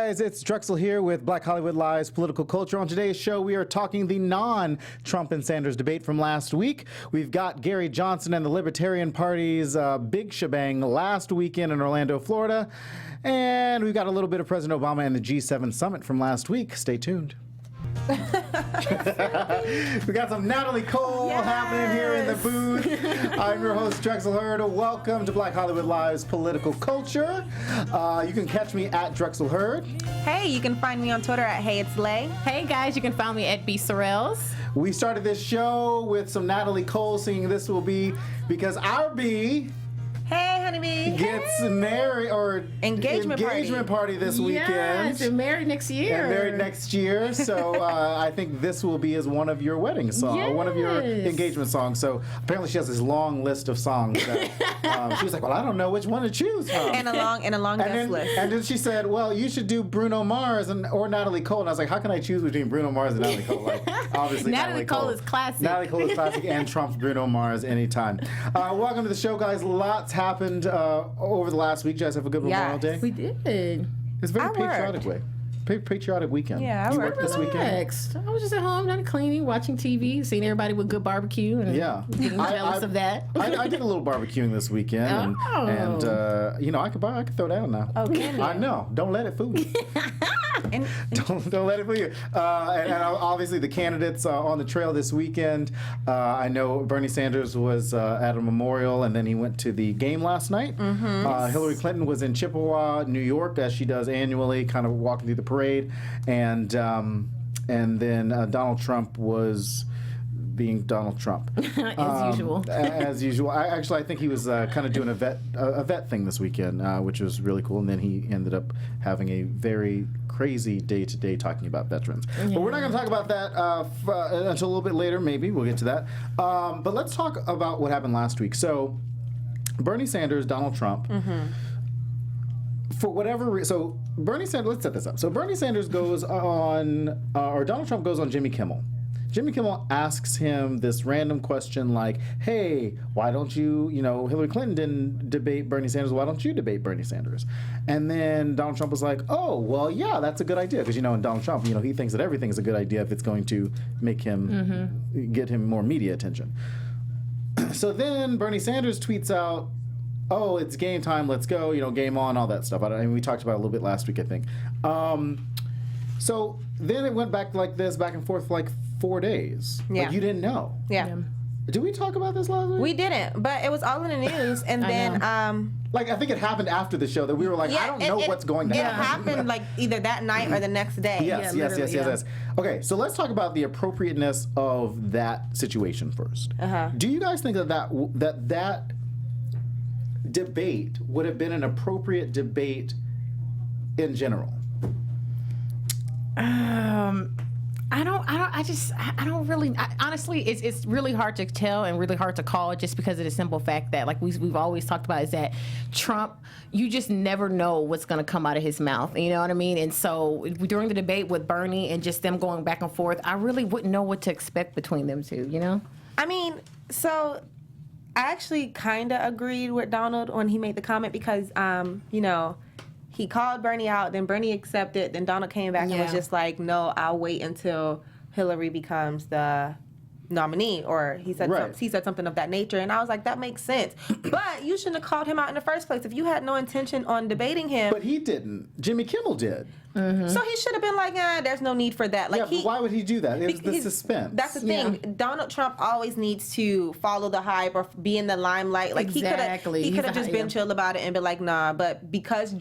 guys, it's Drexel here with Black Hollywood Live's Political Culture. On today's show, we are talking the non-Trump and Sanders debate from last week. We've got Gary Johnson and the Libertarian Party's big shebang last weekend in Orlando, Florida. And we've got a little bit of President Obama and the G7 summit from last week. Stay tuned. We got some Natalie Cole happening here in the booth. I'm your host, Drexel Heard. Welcome to Black Hollywood Live's Political Culture. You can catch me at Drexel Heard. Hey, you can find me on Twitter at Hey It's Lay. Hey guys, you can find me at B Sorrells. We started this show with some Natalie Cole singing This Will Be Because Our B Hey, honeybee. gets married or engagement party this weekend. Yes, and married next year. And married next year. So I think This Will Be is one of your wedding songs, one of your engagement songs. So apparently she has this long list of songs that she was like, well, I don't know which one to choose from. And a long guest list. And then she said, well, you should do Bruno Mars or Natalie Cole. And I was like, how can I choose between Bruno Mars and Natalie Cole? Like, obviously Natalie Cole is classic. Natalie Cole is classic and trumps Bruno Mars anytime. Welcome to the show, guys. Lots happened over the last week. You guys have a good Memorial Day? We did. It's a very patriotic weekend. Yeah, you worked this weekend? I was just at home, not cleaning, watching TV, seeing everybody with good barbecue, and getting jealous of that. I did a little barbecuing this weekend, and you know, I could throw down now. Oh, can you? I know. Don't let it fool you. Don't let it fool you. And obviously the candidates on the trail this weekend. I know Bernie Sanders was at a memorial, and then he went to the game last night. Hillary Clinton was in Chippewa, New York, as she does annually, kind of walking through the parade, and then Donald Trump was being Donald Trump as usual. As usual. I think he was kind of doing a vet thing this weekend, which was really cool. And then he ended up having a very crazy day-to-day talking about veterans. But we're not going to talk about that until a little bit later. Maybe we'll get to that. But let's talk about what happened last week. So Bernie Sanders, Donald Trump. For whatever reason, so Bernie Sanders, let's set this up. So Bernie Sanders goes on, or Donald Trump goes on Jimmy Kimmel. Jimmy Kimmel asks him this random question like, hey, why don't you, Hillary Clinton didn't debate Bernie Sanders, why don't you debate Bernie Sanders? And then Donald Trump was like, oh, well, yeah, that's a good idea. Because, in Donald Trump, he thinks that everything is a good idea if it's going to make him, get him more media attention. So then Bernie Sanders tweets out, oh, it's game time, let's go, game on, all that stuff. We talked about it a little bit last week, I think. So then it went back like this, back and forth for like 4 days. Yeah. Like you didn't know. Yeah. Did we talk about this last week? We didn't, but it was all in the news. And then, like, I think it happened after the show that we were like, I don't know what's going to happen. It happened like either that night or the next day. Yes. Okay, so let's talk about the appropriateness of that situation first. Do you guys think that debate would have been an appropriate debate in general? Honestly, it's really hard to tell and really hard to call just because of the simple fact that, like we've always talked about, is that Trump, you just never know what's going to come out of his mouth. You know what I mean? And so during the debate with Bernie and just them going back and forth, I really wouldn't know what to expect between them two, I mean, so I actually kind of agreed with Donald when he made the comment because, he called Bernie out, then Bernie accepted, then Donald came back and was just like, no, I'll wait until Hillary becomes the nominee, or he said something of that nature, and I was like, that makes sense. But you shouldn't have called him out in the first place if you had no intention on debating him. But he didn't. Jimmy Kimmel did. So he should have been like, there's no need for that. Like, but why would he do that? It was the suspense. That's the thing. Donald Trump always needs to follow the hype or be in the limelight. Like he could have just been chill about it and been like, nah. But because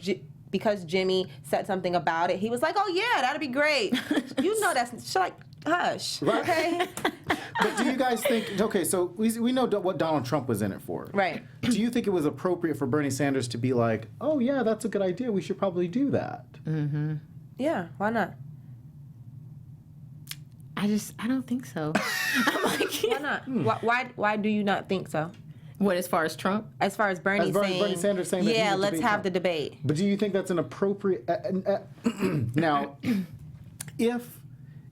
Jimmy said something about it, he was like, oh yeah, that'd be great. That's like, hush. Right. Okay. But do you guys think, okay, so we know what Donald Trump was in it for. Right. Do you think it was appropriate for Bernie Sanders to be like, oh yeah, that's a good idea, we should probably do that? Yeah, why not? I don't think so. I'm like, why not? Why do you not think so? What, as far as Trump? As far as Bernie Sanders saying that he would let's debate have Trump. the debate. But do you think that's an appropriate... now, if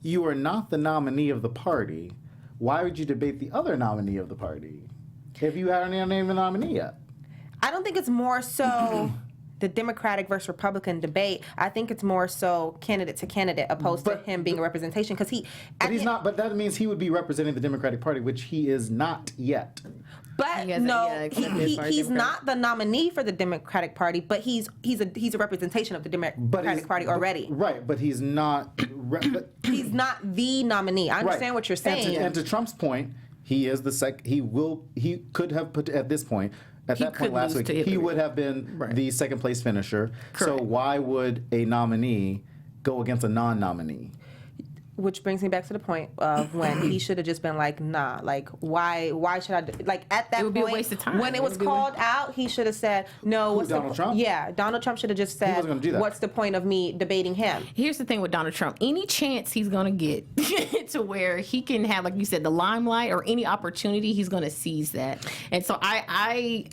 you are not the nominee of the party, why would you debate the other nominee of the party if you haven't named the nominee yet? I don't think it's more so the Democratic versus Republican debate, I think it's more so candidate to candidate opposed to him being a representation because But he's not. But that means he would be representing the Democratic Party, which he is not yet. But he's not the nominee for the Democratic Party, but he's a representation of the Democratic Party already. Right, but he's not. He's not the nominee. I understand what you're saying. And to Trump's point, he is the he could have put at this point. At that point last week, he would have been the second place finisher. Correct. So why would a nominee go against a non-nominee? Which brings me back to the point of when he should have just been like, nah, like, why should I, like, at that point, it would be a waste of time. When it was called out, he should have said, no. Donald Trump? Yeah, Donald Trump should have just said, what's the point of me debating him? Here's the thing with Donald Trump. Any chance he's going to get to where he can have, like you said, the limelight or any opportunity, he's going to seize that. And so I'm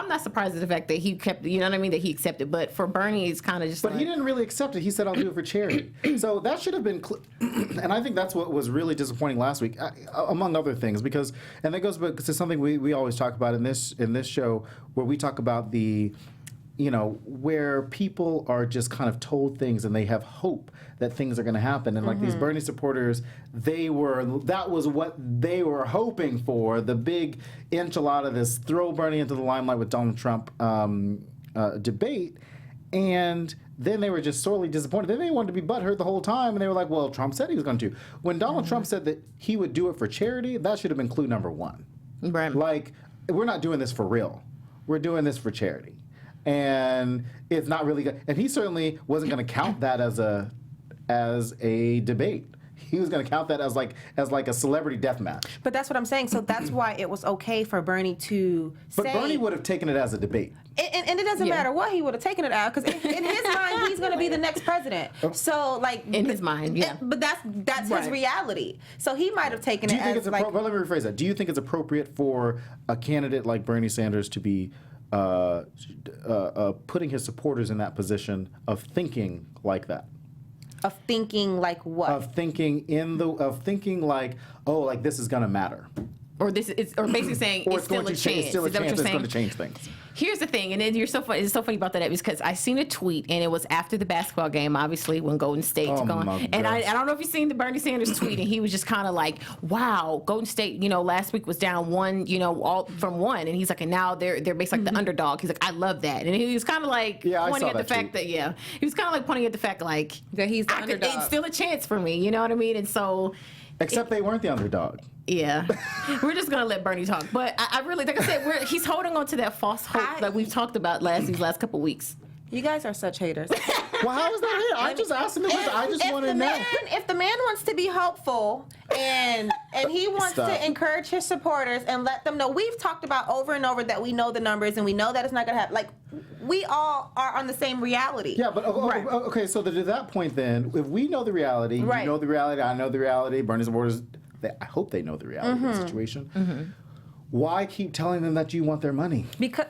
not surprised at the fact that he kept, you know what I mean, that he accepted. But for Bernie, it's kind of just But he didn't really accept it. He said, I'll do it for charity. So that should have been and I think that's what was really disappointing last week, among other things, because, and that goes back to something we always talk about in this show, where we talk about the, where people are just kind of told things and they have hope that things are going to happen. And like these Bernie supporters, that was what they were hoping for, the big enchilada, this throw Bernie into the limelight with Donald Trump debate. And then they were just sorely disappointed. Then they wanted to be butthurt the whole time, and they were like, well, Trump said he was going to. When Donald Trump said that he would do it for charity, that should have been clue number one. Right. Like, we're not doing this for real. We're doing this for charity. And it's not really good. And he certainly wasn't going to count that as a debate. He was going to count that as like a celebrity death match. But that's what I'm saying. So that's why it was okay for Bernie to say. But Bernie would have taken it as a debate. And it doesn't matter what he would have taken it out, because in his mind he's going to be the next president. So like in his mind, yeah. But that's his reality. So he might have taken it as like. Well, let me rephrase that. Do you think it's appropriate for a candidate like Bernie Sanders to be putting his supporters in that position of thinking like that? Of thinking like what? Of thinking like, oh, like this is gonna matter. Or basically saying it's still a chance. It's still a chance it's going to change things. Here's the thing, and then it's so funny about that because I seen a tweet, and it was after the basketball game, obviously, when Golden State's going. And I don't know if you've seen the Bernie Sanders tweet, and he was just kind of like, wow, Golden State, last week was down one, all from one, and he's like, and now they're basically like the underdog. He's like, I love that, and he was kind of like pointing at the fact that he was kind of like pointing at the fact like that he's the underdog. It's still a chance for me, you know what I mean? And so, except they weren't the underdog. Yeah, we're just gonna let Bernie talk. But I really, like I said, he's holding on to that false hope that we've talked about these last couple of weeks. You guys are such haters. Well, how is that here? I just asked him. I just want to know. If the man wants to be hopeful and he wants to encourage his supporters and let them know, we've talked about over and over that we know the numbers and we know that it's not gonna happen. Like, we all are on the same reality. Yeah, but okay. So to that point, then, if we know the reality, you know the reality, I know the reality, Bernie supporters. I hope they know the reality of the situation. Mm-hmm. Why keep telling them that you want their money? Because.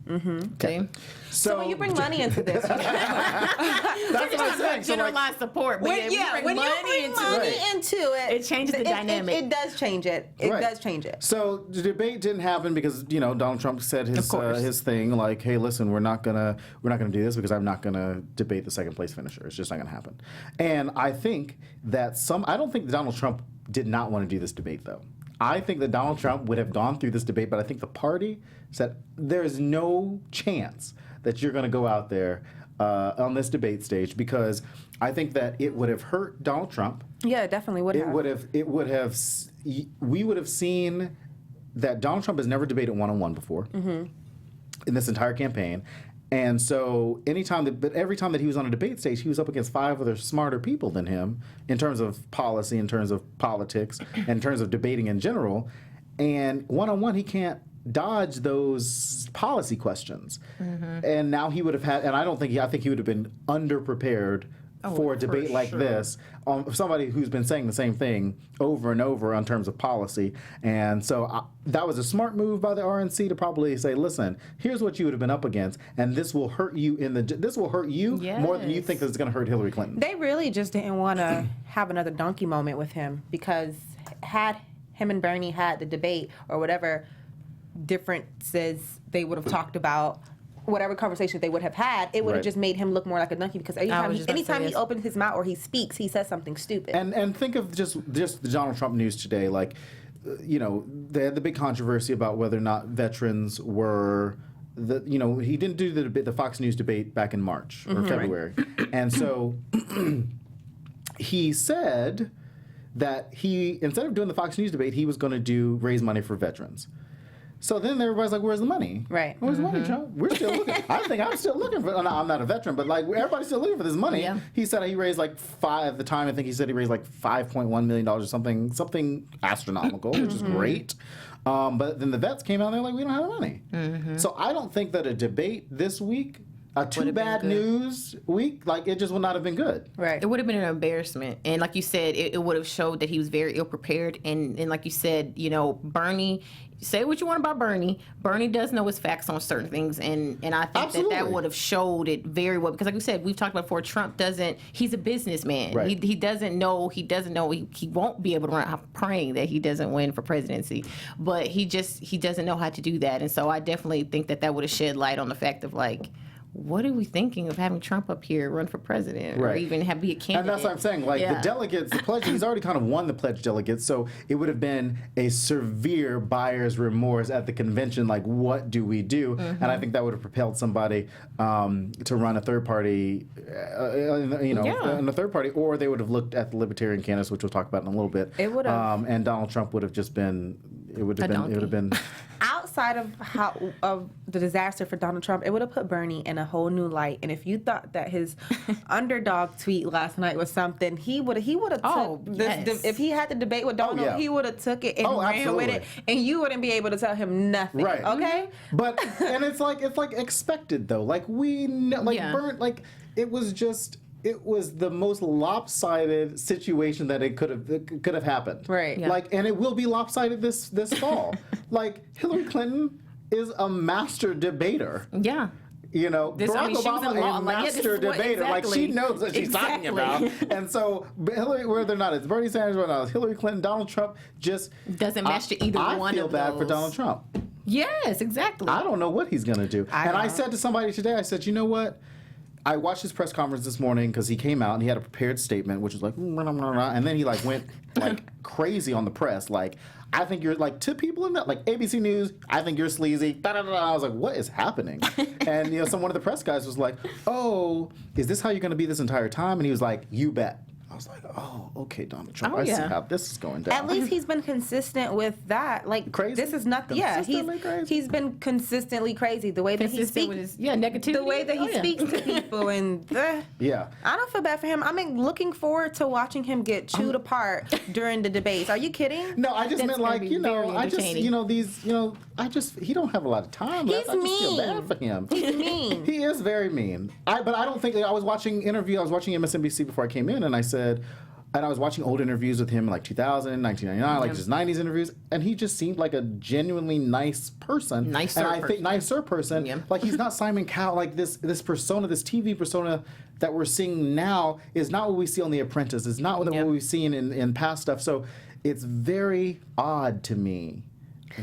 Okay. So when you bring money into this, that's what I'm saying. Generalized support. But when you bring money into it, it changes the dynamic. It does change it. It does change it. So the debate didn't happen because Donald Trump said his thing like, hey, listen, we're not gonna do this because I'm not gonna debate the second place finisher. It's just not gonna happen. And I think that I don't think that Donald Trump did not want to do this debate though. I think that Donald Trump would have gone through this debate, but I think the party said there is no chance that you're going to go out there on this debate stage because I think that it would have hurt Donald Trump. Yeah, it definitely would have. We would have seen that Donald Trump has never debated one-on-one before in this entire campaign. And so every time that he was on a debate stage, he was up against 5 other smarter people than him in terms of policy, in terms of politics, and in terms of debating in general. And one-on-one, he can't dodge those policy questions. Mm-hmm. And now he would have had, and I think he would have been underprepared for a debate like this, somebody who's been saying the same thing over and over in terms of policy. And so that was a smart move by the RNC to probably say, listen, here's what you would have been up against, and this will hurt you more than you think that it's going to hurt Hillary Clinton. They really just didn't want to have another donkey moment with him, because had him and Bernie had the debate or whatever, differences they would have talked about, whatever conversation they would have had, it would have just made him look more like a donkey, because anytime he opens his mouth or he speaks, he says something stupid. And think of just the Donald Trump news today, like, they had the big controversy about whether or not veterans were he didn't do the Fox News debate back in March or February. And so he said that instead of doing the Fox News debate, he was going to raise money for veterans. So then everybody's like, where's the money? Right. Where's the money, Trump? We're still looking. I think I'm still looking for, I'm not a veteran, but like everybody's still looking for this money. Yeah. He said he raised at the time, I think he said he raised like $5.1 million or something astronomical, which is great. But then the vets came out and they're like, we don't have the money. So I don't think that a debate this week, a too bad news week, like it just would not have been good. Right. It would have been an embarrassment. And like you said, it would have showed that he was very ill prepared. And like you said, Bernie, say what you want about Bernie. Bernie does know his facts on certain things. And I think that would have showed it very well. Because like we said, we've talked about before, Trump he's a businessman. Right. He doesn't know, he won't be able to run. I'm praying that he doesn't win for presidency. But he doesn't know how to do that. And so I definitely think that would have shed light on the fact of like, what are we thinking of having Trump up here run for president or even be a candidate? And that's what I'm saying. Like the delegates, the pledge, he's already kind of won the pledge delegates, so it would have been a severe buyer's remorse at the convention. Like, what do we do? And I think that would have propelled somebody to run a third party, in a third party, or they would have looked at the Libertarian candidates, which we'll talk about in a little bit. It would have, and Donald Trump would have just been. It would have been. Outside of the disaster for Donald Trump, it would have put Bernie in a whole new light. And if you thought that his underdog tweet last night was something, he would have took this. If he had to debate with Donald, he would have took it and ran with it, and you wouldn't be able to tell him nothing. Right. Okay. But and it's like expected though. Like we know, like it was just. It was the most lopsided situation that it could have happened. Right. Yeah. Like, and it will be lopsided this fall. Like Hillary Clinton is a master debater. Yeah. Barack Obama a master debater. Like she knows what she's talking about. And so Hillary, whether or not it's Bernie Sanders, whether or not it's Hillary Clinton, Donald Trump just doesn't match to either one of those. I feel bad for Donald Trump. Yes, exactly. I don't know what he's gonna do. I said to somebody today, I said, you know what? I watched his press conference this morning because he came out and he had a prepared statement, which was like, and then he went crazy on the press, like, I think you're to people in that ABC News, I think you're sleazy. I was like, what is happening? And one of the press guys was like, oh, is this how you're going to be this entire time? And he was like, you bet. I was like, oh, okay, Donald Trump. I see how this is going down. At least he's been consistent with that. Like, crazy? This is nothing. Yeah, he's been consistently crazy. The way that he speaks, negativity. The way that he speaks to people, and I don't feel bad for him. I mean, looking forward to watching him get chewed apart during the debates. Are you kidding? No, I just meant he don't have a lot of time left. I just feel bad for him. He's mean. He is very mean. But I don't think I was watching MSNBC before I came in, and I said. And I was watching old interviews with him in 2000, 1999, just 90s interviews, and he just seemed like a genuinely nice person. Nicer person. Yeah. Like he's not Simon Cowell. Like this persona, this TV persona that we're seeing now is not what we see on The Apprentice. It's not what we've seen in past stuff. So it's very odd to me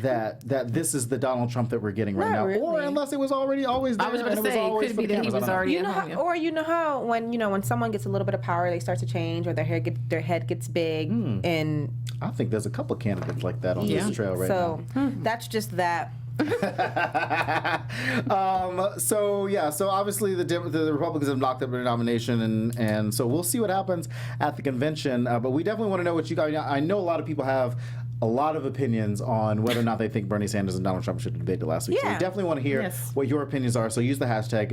that this is the Donald Trump that we're getting right now, or unless it was already always there. I was going to say it could be that he was already. How when someone gets a little bit of power, they start to change, or their head gets big, and I think there's a couple of candidates like that on this trail right now. So that's just that. So obviously the Republicans have locked up their nomination, and so we'll see what happens at the convention. But we definitely want to know what you guys. I know a lot of people have a lot of opinions on whether or not they think Bernie Sanders and Donald Trump should have debated last week. So we definitely want to hear what your opinions are. So use the hashtag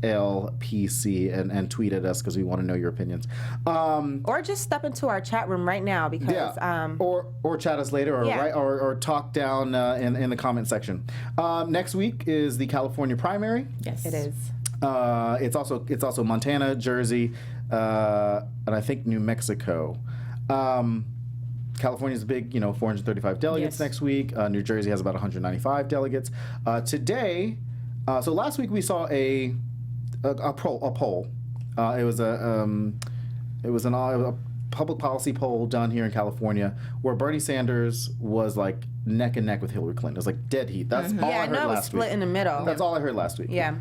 BHLPC and tweet at us because we want to know your opinions. Or just step into our chat room right now because or chat us later or talk down in the comment section. Next week is the California primary. Yes, it is. It's also Montana, Jersey, and I think New Mexico. California's big, 435 delegates next week. New Jersey has about 195 delegates. Today, so last week we saw a poll. It was a public policy poll done here in California where Bernie Sanders was like neck and neck with Hillary Clinton. It was like dead heat. That's all I heard know it was last split week. in the middle. That's all I heard last week. Yeah.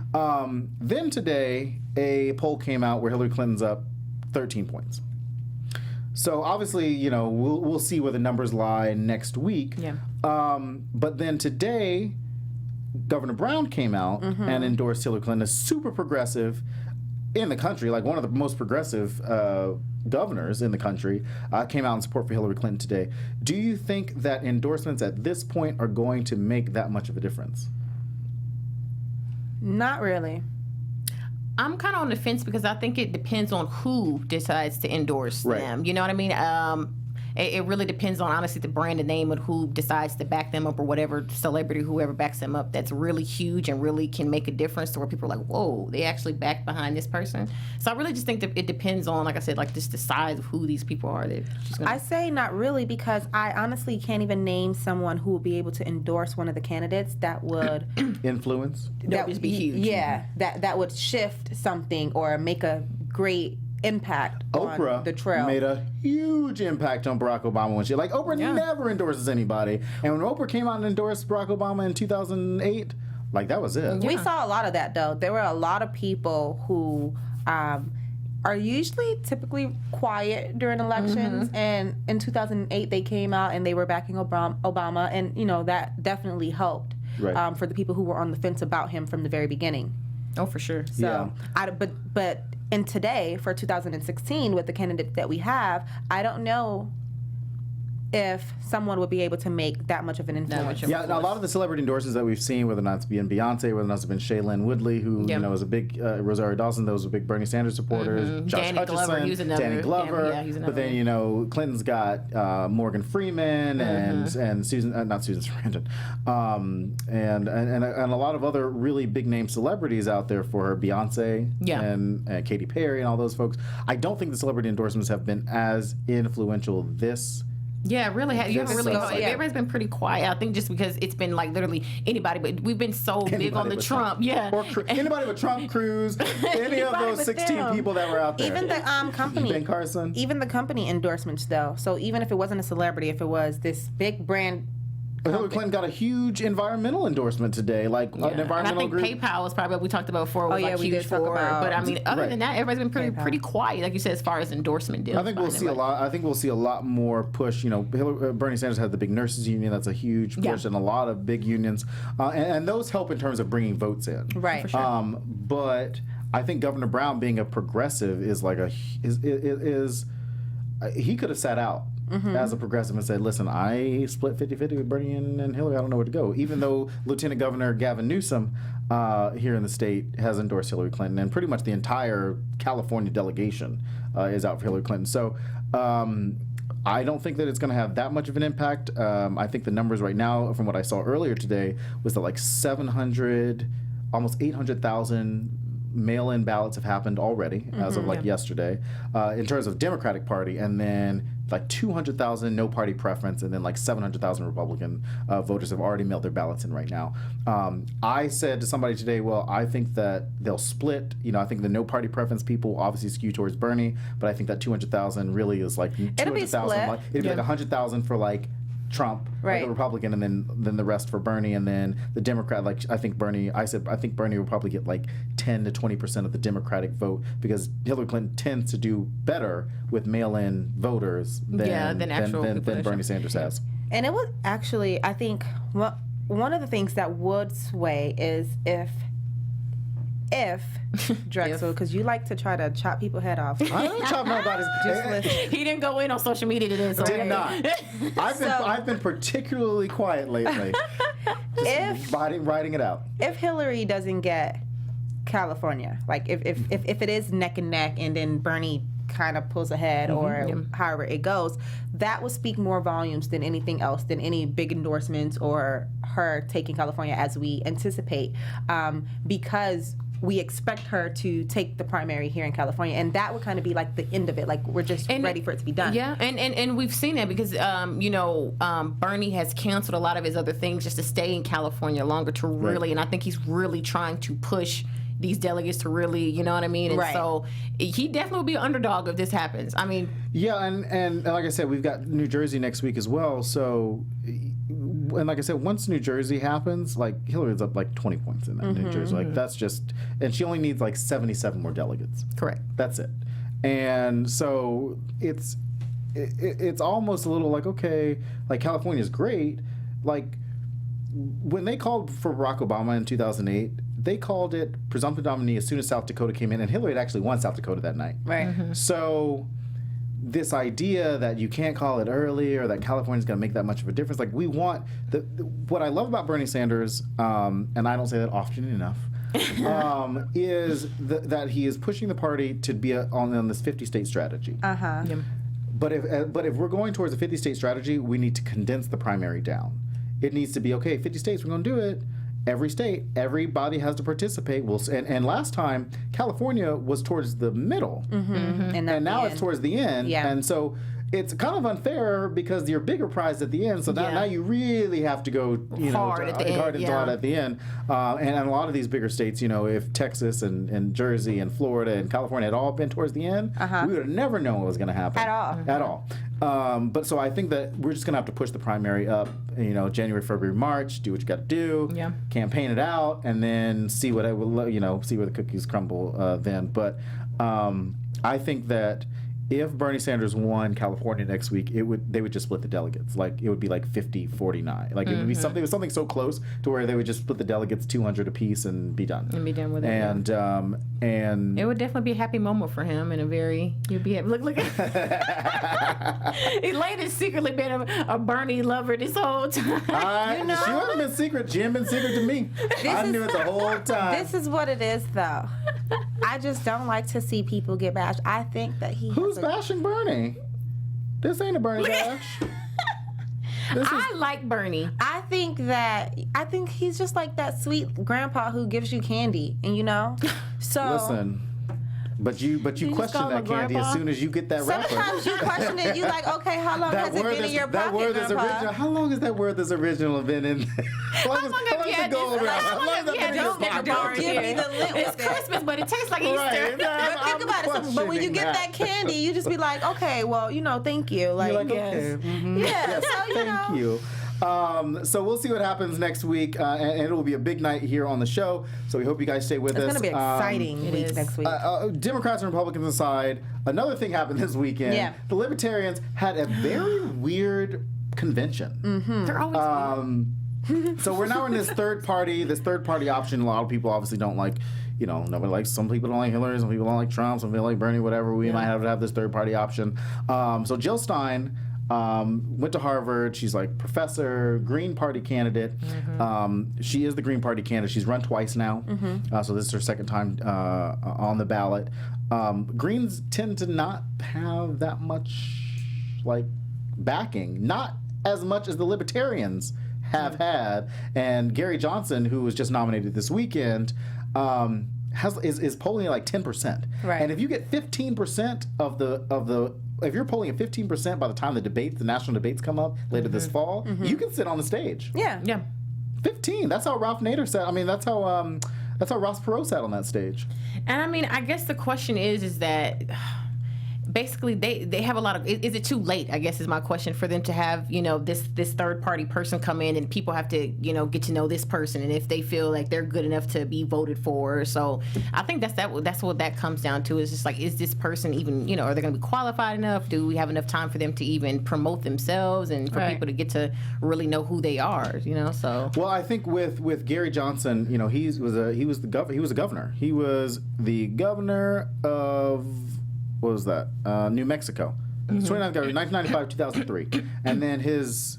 Then today, a poll came out where Hillary Clinton's up 13 points. So obviously, you know, we'll see where the numbers lie next week. Yeah. But then today, Governor Brown came out and endorsed Hillary Clinton as super progressive in the country, like one of the most progressive governors in the country, came out in support for Hillary Clinton today. Do you think that endorsements at this point are going to make that much of a difference? Not really. I'm kind of on the fence because I think it depends on who decides to endorse them. You know what I mean? It really depends on, honestly, the brand and name of who decides to back them up or whatever celebrity, whoever backs them up, that's really huge and really can make a difference to where people are like, whoa, they actually back behind this person. So I really just think that it depends on, like I said, like just the size of who these people are. I say not really because I honestly can't even name someone who would be able to endorse one of the candidates that would influence. That would be huge. Yeah, that would shift something or make a great impact Oprah on the trail. Made a huge impact on Barack Obama when Oprah never endorses anybody. And when Oprah came out and endorsed Barack Obama in 2008, like that was it. We saw a lot of that though. There were a lot of people who are usually typically quiet during elections, and in 2008 they came out and they were backing Obama, and you know that definitely helped for the people who were on the fence about him from the very beginning. Oh, for sure. So, but and today for 2016 with the candidate that we have, I don't know if someone would be able to make that much of an influence. Yeah, a lot of the celebrity endorsements that we've seen, whether or not it's been Beyonce, whether or not it's been Shailene Woodley, who you know is a big Rosario Dawson, those are big Bernie Sanders supporters. Josh Danny Hutcherson, Glover, he's another. Danny Glover. He's another but then you know Clinton's got Morgan Freeman and Susan, not Susan Sarandon, and a lot of other really big name celebrities out there for her, Beyonce and Katy Perry and all those folks. I don't think the celebrity endorsements have been as influential this. Yeah, really. You haven't really. Everybody's been pretty quiet. I think just because it's been like literally anybody, but we've been so big on the Trump. Or anybody with Trump, Cruz, any of those 16 people that were out there. Even the company, Ben Carson. Even the company endorsements, though. So even if it wasn't a celebrity, if it was this big brand. Hillary Clinton got a huge environmental endorsement today, like an environmental group. And I think PayPal was probably what we talked about before. Was like huge for her. But I mean, other than that, everybody's been pretty quiet, like you said, as far as endorsement deals. I think we'll see a lot. I think we'll see a lot more push. You know, Bernie Sanders had the big nurses union. That's a huge push, and a lot of big unions, and those help in terms of bringing votes in. Right. For sure. But I think Governor Brown, being a progressive, is like he could have sat out. As a progressive and said, listen, I split 50-50 with Bernie and Hillary. I don't know where to go. Even though Lieutenant Governor Gavin Newsom here in the state has endorsed Hillary Clinton, and pretty much the entire California delegation is out for Hillary Clinton. So I don't think that it's going to have that much of an impact. I think the numbers right now, from what I saw earlier today, was that like 700, almost 800,000 mail-in ballots have happened already as of like yesterday in terms of Democratic Party, and then like 200,000 no party preference, and then like 700,000 Republican voters have already mailed their ballots in right now. I said to somebody today, well, I think that they'll split. You know, I think the no party preference people obviously skew towards Bernie, but I think that 200,000 really is like 200,000. Like, it'd be like 100,000 for like Trump, like a Republican, and then the rest for Bernie, and then the Democrat. Like I think Bernie will probably get like 10 to 20% of the Democratic vote, because Hillary Clinton tends to do better with mail-in voters than Bernie Sanders has. And it would actually, I think, one of the things that would sway is if Drexel, because you like to try to chop people's head off. I don't chop nobody's. He didn't go in on social media today. So did not. I've been particularly quiet lately. Just writing it out. If Hillary doesn't get California, like if it is neck and neck, and then Bernie kind of pulls ahead, or however it goes, that would speak more volumes than anything else, than any big endorsements or her taking California as we anticipate, because we expect her to take the primary here in California, and that would kind of be like the end of it. Like we're just ready for it to be done. Yeah, and we've seen that because Bernie has canceled a lot of his other things just to stay in California longer, to really, and I think he's really trying to push these delegates to really, you know what I mean? And Right. so he definitely will be an underdog if this happens. I mean, Yeah, and like I said, we've got New Jersey next week as well. So, and like I said, once New Jersey happens, like Hillary's up like 20 points in that New Jersey. Like that's just, and she only needs like 77 more delegates. correct. That's it. And so it's almost a little like, okay, like California's great. Like when they called for Barack Obama in 2008, they called it presumptive nominee as soon as South Dakota came in, and Hillary had actually won South Dakota that night. Right. So this idea that you can't call it early or that California's going to make that much of a difference, like we want what I love about Bernie Sanders, and I don't say that often enough, is that he is pushing the party to be on this 50-state strategy. Uh-huh. Yeah. But if we're going towards a 50-state strategy, we need to condense the primary down. It needs to be, okay, 50 states, we're going to do it. Every state, everybody has to participate. And last time, California was towards the middle. And Now it's towards the end. Yeah. And so it's kind of unfair because your bigger prize at the end. So now you really have to go Hard at the end, hard and hard at the end. And a lot of these bigger states, if Texas and Jersey and Florida and California had all been towards the end, we would have never known what was going to happen. At all. But so I think that we're just going to have to push the primary up, January, February, March, do what you got to do, campaign it out, and then see what see where the cookies crumble then. But I think that if Bernie Sanders won California next week, they would just split the delegates. Like it would be like 50-49. Like it would be something so close to where they would just split the delegates 200 apiece and be done. And be done with it. And it would definitely be a happy moment for him and you'd be happy. Look at Elayna's secretly been a Bernie lover this whole time. She hasn't been secret. She hasn't been secret to me. I knew it the whole time. This is what it is, though. I just don't like to see people get bashed. I think that Who's bashing Bernie? This ain't a Bernie bash. I like Bernie. I think he's just like that sweet grandpa who gives you candy, and so listen. But you question call him that a candy grandpa? as soon as you get that wrapper. sometimes you question it. You like, okay, how long has it been in your that pocket, word is grandpa? original. How long has that word that's original been in there? How long has it go around? How long has that been in your pocket? Don't give me the lint It's with it. Christmas, but it tastes like Easter. Right. But think about it. But when you get that candy, you just be like, okay, well, thank you. You're like, yes. okay. Mm-hmm. Yeah. Yes, So thank you. So we'll see what happens next week, and it will be a big night here on the show. So we hope you guys stay with us. It's going to be exciting week is. next week. Democrats and Republicans aside, another thing happened this weekend. Yeah. The Libertarians had a very weird convention. Mm-hmm. They're always weird. So we're now in this third party option. A lot of people obviously don't like, nobody likes, some people don't like Hillary, some people don't like Trump, some people like Bernie, whatever. We might have to have this third party option. So Jill Stein went to Harvard. She's like professor, Green Party candidate. She is the Green Party candidate. She's run twice now. So this is her second time on the ballot. Greens tend to not have that much backing, not as much as the Libertarians have had. And Gary Johnson, who was just nominated this weekend, is polling at 10%. Right. And if you get 15% of the if you're polling at 15% by the time the national debates come up later this fall, you can sit on the stage. Yeah. 15. That's how Ralph Nader sat. I mean, that's how Ross Perot sat on that stage. And I mean, I guess the question is that basically they have a lot of, is it too late, I guess is my question, for them to have, this third party person come in and people have to, get to know this person and if they feel like they're good enough to be voted for. So I think that's what that comes down to, is just is this person even, are they going to be qualified enough? Do we have enough time for them to even promote themselves and for people to get to really know who they are, so. Well, I think with Gary Johnson, he was a governor. He was the governor of, what was that? New Mexico. 29th governor, 1995, 2003. And then his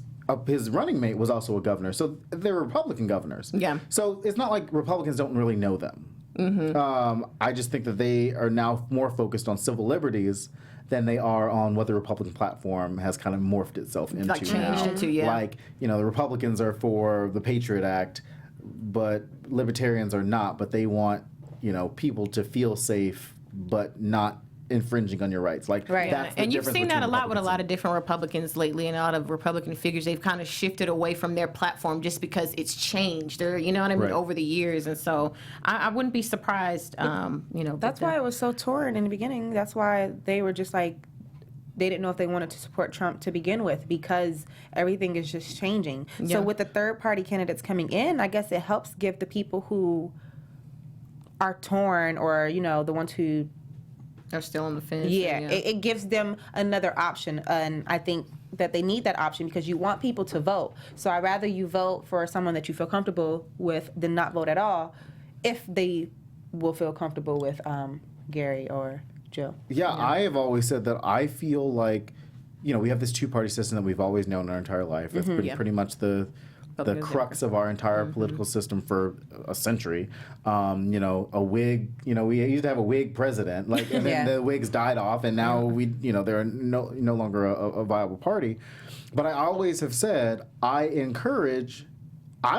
running mate was also a governor. So they were Republican governors. Yeah. So it's not like Republicans don't really know them. I just think that they are now more focused on civil liberties than they are on what the Republican platform has kind of morphed itself into changed now. into, yeah. The Republicans are for the Patriot Act, but Libertarians are not. But they want, people to feel safe, but not infringing on your rights. Like, Right. that's the And you've difference seen that a between lot with a Republicans lot of different Republicans lately, and a lot of Republican figures. They've kind of shifted away from their platform just because it's changed, or you know what I mean, Right. over the years. And so I wouldn't be surprised. That's why it was so torn in the beginning. That's why they were just like, they didn't know if they wanted to support Trump to begin with, because everything is just changing. Yeah. So with the third party candidates coming in, I guess it helps give the people who are torn, or the ones who they're still on the fence. it gives them another option, and I think that they need that option because you want people to vote. So I'd rather you vote for someone that you feel comfortable with than not vote at all, if they will feel comfortable with Gary or Jill. Yeah, I have always said that I feel like, we have this two-party system that we've always known our entire life. It's pretty much the crux of our entire political system for a century. A Whig, we used to have a Whig president, and then the Whigs died off, and now they're no longer a viable party. But I always have said I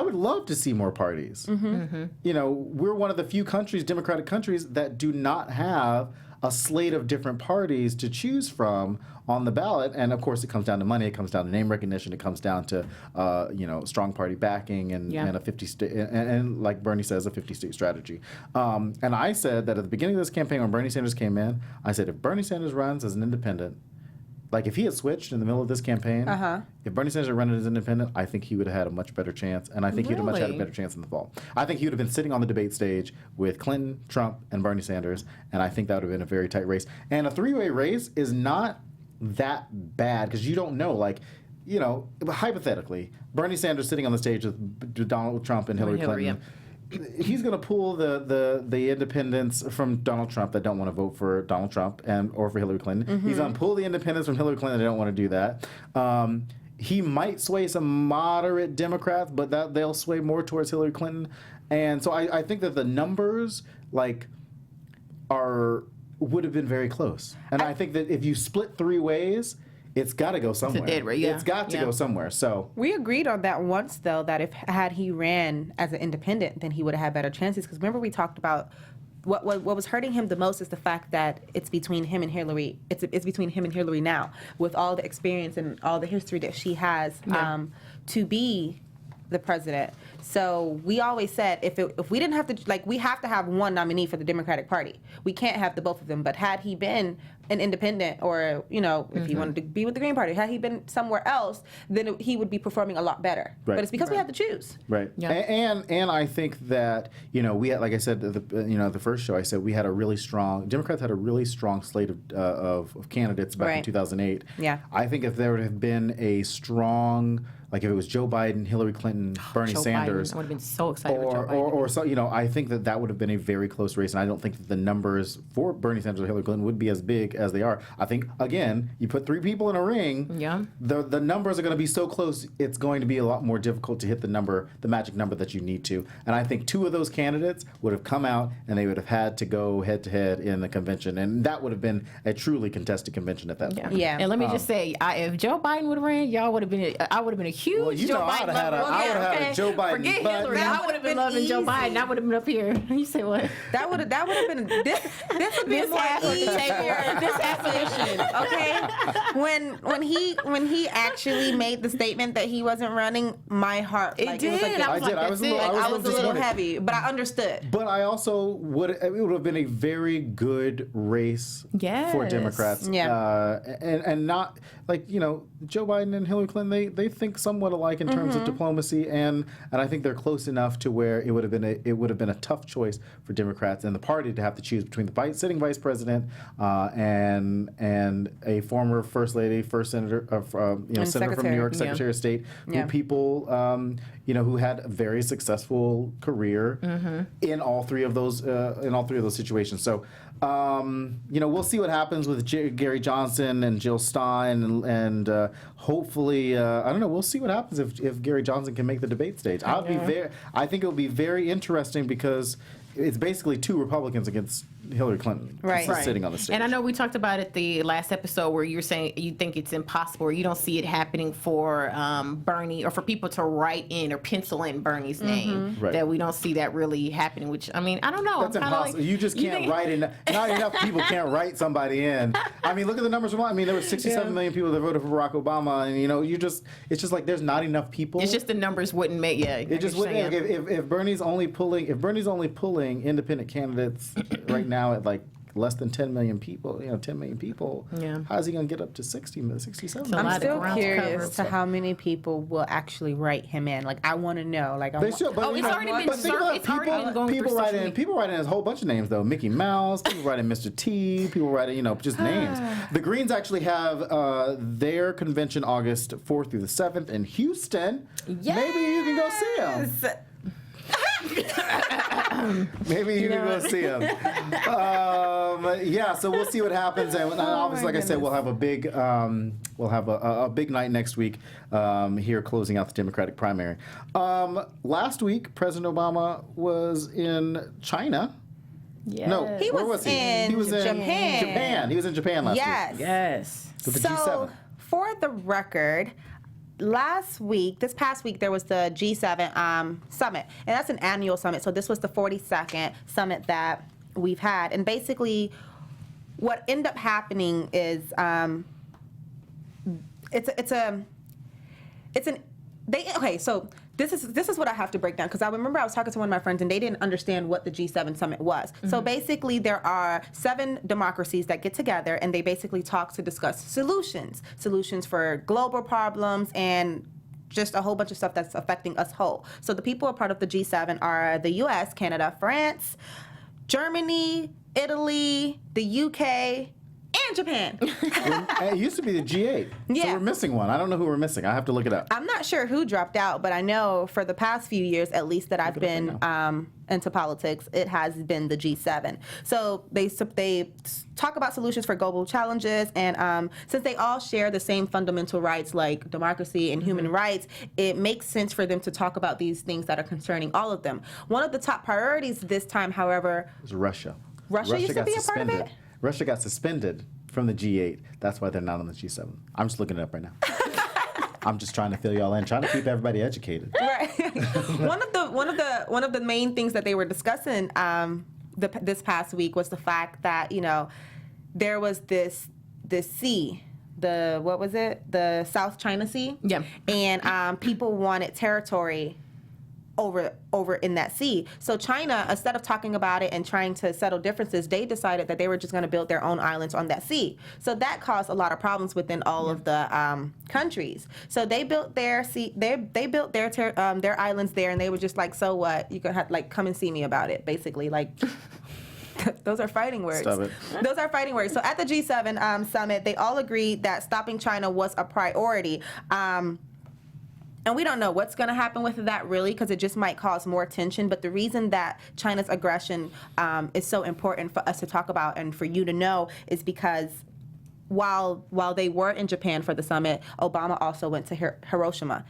would love to see more parties. We're one of the few democratic countries, that do not have a slate of different parties to choose from on the ballot. And of course, it comes down to money, it comes down to name recognition, it comes down to strong party backing and a 50-state, and like Bernie says, a 50-state strategy. And I said that at the beginning of this campaign, when Bernie Sanders came in, I said, if Bernie Sanders runs as an independent, like if he had switched in the middle of this campaign, if Bernie Sanders had run as an independent, I think he would have had a much better chance, and I think he'd have had a better chance in the fall. I think he would have been sitting on the debate stage with Clinton, Trump, and Bernie Sanders, and I think that would have been a very tight race. And a three-way race is not that bad, because you don't know, hypothetically, Bernie Sanders sitting on the stage with Donald Trump and Hillary Clinton. He's going to pull the independents from Donald Trump that don't want to vote for Donald Trump or for Hillary Clinton. He's going to pull the independents from Hillary Clinton that don't want to do that. He might sway some moderate Democrats, but they'll sway more towards Hillary Clinton. And so I think that the numbers would have been very close. And I think that if you split three ways, it's got to go somewhere. It's got to go somewhere. So we agreed on that once, though, that had he ran as an independent, then he would have had better chances. Because remember, we talked about what was hurting him the most is the fact that it's between him and Hillary. It's between him and Hillary now, with all the experience and all the history that she has to be the president. So we always said if we didn't have to, we have to have one nominee for the Democratic Party. We can't have the both of them. But had he been an independent, or if he wanted to be with the Green Party, had he been somewhere else, then he would be performing a lot better. Right. But it's because we had to choose. Right. Yeah. And I think that we had, like I said, the first show, I said we had Democrats had a really strong slate of candidates back in 2008. Yeah. I think if there would have been a strong, if it was Joe Biden, Hillary Clinton, Bernie Sanders, I would have been so excited with Joe Biden. Or so, I think that would have been a very close race, and I don't think that the numbers for Bernie Sanders or Hillary Clinton would be as big as they are. I think, again, you put three people in a ring, the numbers are going to be so close, it's going to be a lot more difficult to hit the magic number that you need to. And I think two of those candidates would have come out, and they would have had to go head-to-head in the convention, and that would have been a truly contested convention at that point. Yeah. And let me just say, if Joe Biden would have ran, I would have been a huge Joe Biden lover. I would have had a Joe Biden. Forget Hillary. I would have been loving Joe Biden. I would have been up here. You say what? That would have been this would be more easier. This affirmation, okay? When he actually made the statement that he wasn't running, my heart it did. I was a little heavy, but I understood. But I also it would have been a very good race for Democrats. Yeah. And not Joe Biden and Hillary Clinton, they think somewhat alike in terms of diplomacy, and I think they're close enough to where it would have been a tough choice for Democrats and the party to have to choose between the sitting vice president and a former first lady, first senator, senator from New York, Secretary of State, people who had a very successful career in all three of those situations. So we'll see what happens with Gary Johnson and Jill Stein, and hopefully, I don't know. We'll see what happens if Gary Johnson can make the debate stage. I think it will be very interesting because it's basically two Republicans against Hillary Clinton Right. is sitting on the stage. And I know we talked about it the last episode where you're saying you think it's impossible or you don't see it happening for Bernie or for people to write in or pencil in Bernie's name. Right. That we don't see that really happening, which, I mean, I don't know. That's impossible. You just can't write in. Not enough people can't write somebody in. I mean, look at the numbers. I mean, there were 67 million people that voted for Barack Obama, and it's just like there's not enough people. It's just the numbers wouldn't make. Yeah, it just wouldn't. If Bernie's only pulling independent candidates right now at like less than 10 million people, 10 million people, how is he going to get up to 67? I'm still curious to how many people will actually write him in. Like, I want to know. Like, it's already been going people through write in. People write in a whole bunch of names though. Mickey Mouse. People write in Mr. T. People write in, just names. The Greens actually have their convention August 4th through the 7th in Houston. Yes. Maybe you can go see them. Maybe you can go see him. So we'll see what happens. And obviously, like I said, we'll have a big big night next week here, closing out the Democratic primary. Last week, President Obama was in China. Yeah. No, he was in Japan. He was in Japan last week. Yes. With the G7. For the record, this past week, there was the G7 summit, and that's an annual summit. So this was the 42nd summit that we've had, and basically, what ended up happening is So this is what I have to break down, because I remember I was talking to one of my friends and they didn't understand what the G7 summit was. Mm-hmm. So basically there are 7 democracies that get together and they basically talk to discuss solutions for global problems and just a whole bunch of stuff that's affecting us whole. So the people who are part of the G7 are the US, Canada, France, Germany, Italy, the UK, and Japan. It used to be the G8. Yeah. So we're missing one. I don't know who we're missing. I have to look it up. I'm not sure who dropped out, but I know for the past few years, at least that I've been into politics, it has been the G7. So they talk about solutions for global challenges, and since they all share the same fundamental rights like democracy and human rights, it makes sense for them to talk about these things that are concerning all of them. One of the top priorities this time, however, is Russia. Russia used to be a part of it? Russia got suspended from the G8. That's why they're not on the G7. I'm just looking it up right now. I'm just trying to fill y'all in, trying to keep everybody educated. Right. One of the main things that they were discussing this past week was the fact that there was this sea. What was it? The South China Sea. Yeah. And people wanted territory over in that sea. So China, instead of talking about it and trying to settle differences, they decided that they were just going to build their own islands on that sea. So that caused a lot of problems within all of the countries. So they built their sea. They built their islands there, and they were just like, so what? You can have come and see me about it. Basically, like. Those are fighting words. Stop it. Those are fighting words. So at the G7 summit, they all agreed that stopping China was a priority. And we don't know what's going to happen with that really, because it just might cause more tension. But the reason that China's aggression is so important for us to talk about and for you to know is because while they were in Japan for the summit, Obama also went to Hiroshima.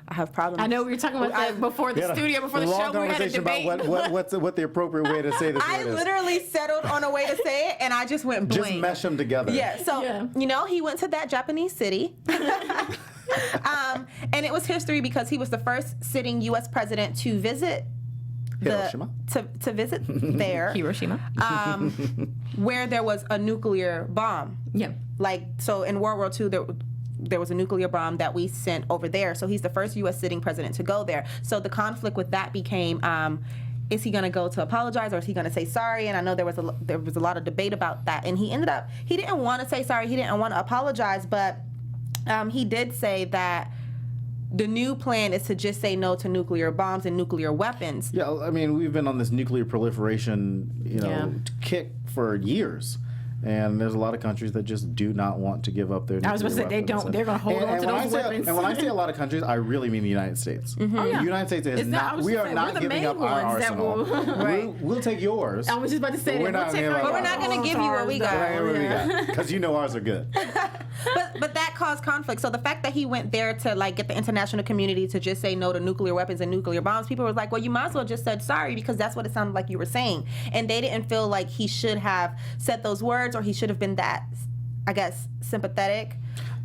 I have problems. I know we were talking about that before the studio, before the show. We had a debate about what the appropriate way to say this I literally settled on a way to say it, and I just went blank. Just mesh them together. Yeah. So he went to that Japanese city. And it was history because he was the first sitting U.S. president to visit Hiroshima. To visit there. Hiroshima. Where there was a nuclear bomb. Yeah. So in World War II, there was a nuclear bomb that we sent over there. So he's the first U.S. sitting president to go there. So the conflict with that became, is he going to go to apologize or is he going to say sorry? And I know there was a lot of debate about that. And he didn't want to say sorry. He didn't want to apologize, but he did say that the new plan is to just say no to nuclear bombs and nuclear weapons. Yeah, I mean, we've been on this nuclear proliferation, kick for years. And there's a lot of countries that just do not want to give up their nuclear weapons. I was going to say, they don't. They're going to hold on to those weapons. And when I say a lot of countries, I really mean the United States. Mm-hmm. Oh, yeah. The United States is not, we are not giving up our arsenal. We'll take yours. I was just about to say that. But we're not going to give you what we got. Because you know ours are good. But that caused conflict. So the fact that he went there to like get the international community to just say no to nuclear weapons and nuclear bombs, people were like, well, you might as well just said sorry, because that's what it sounded like you were saying. And they didn't feel like he should have said those words, or he should have been that, I guess, sympathetic.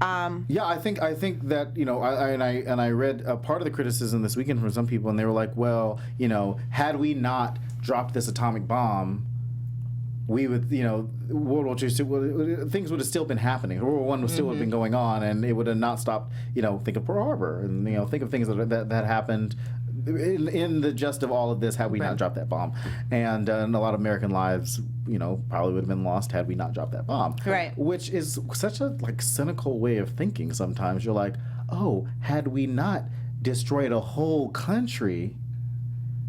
Yeah, I think that, you know, I read a part of the criticism this weekend from some people, and they were like, well, you know, had we not dropped this atomic bomb, we would, you know, World War II, things would have still been happening. World War I would still have been going on, and it would have not stopped. You know, think of Pearl Harbor, and you know, think of things that happened in the gist of all of this had we not dropped that bomb, and a lot of American lives, you know, probably would have been lost had we not dropped that bomb. Right. Which is such a like cynical way of thinking. Sometimes you're like, oh, had we not destroyed a whole country,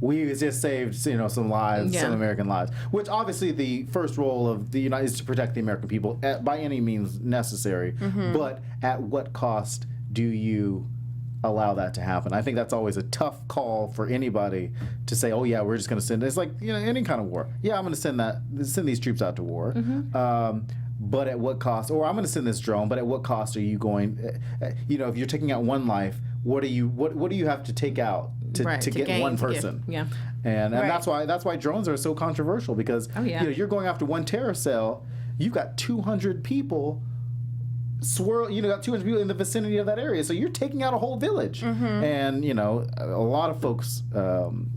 we just saved, you know, some lives, some American lives. Which obviously the first role of the United is to protect the American people by any means necessary. But at what cost do you allow that to happen? I think that's always a tough call for anybody to say, oh yeah, we're just going to send. It's like, you know, any kind of war. Yeah, I'm going to send these troops out to war. But at what cost? Or I'm going to send this drone, but at what cost are you going? You know, if you're taking out one life, what do you have to take out to get one person? And that's why drones are so controversial, because you know, you're going after one terror cell. You've got 200 people got 200 people in the vicinity of that area, so you're taking out a whole village. And you know, a lot of folks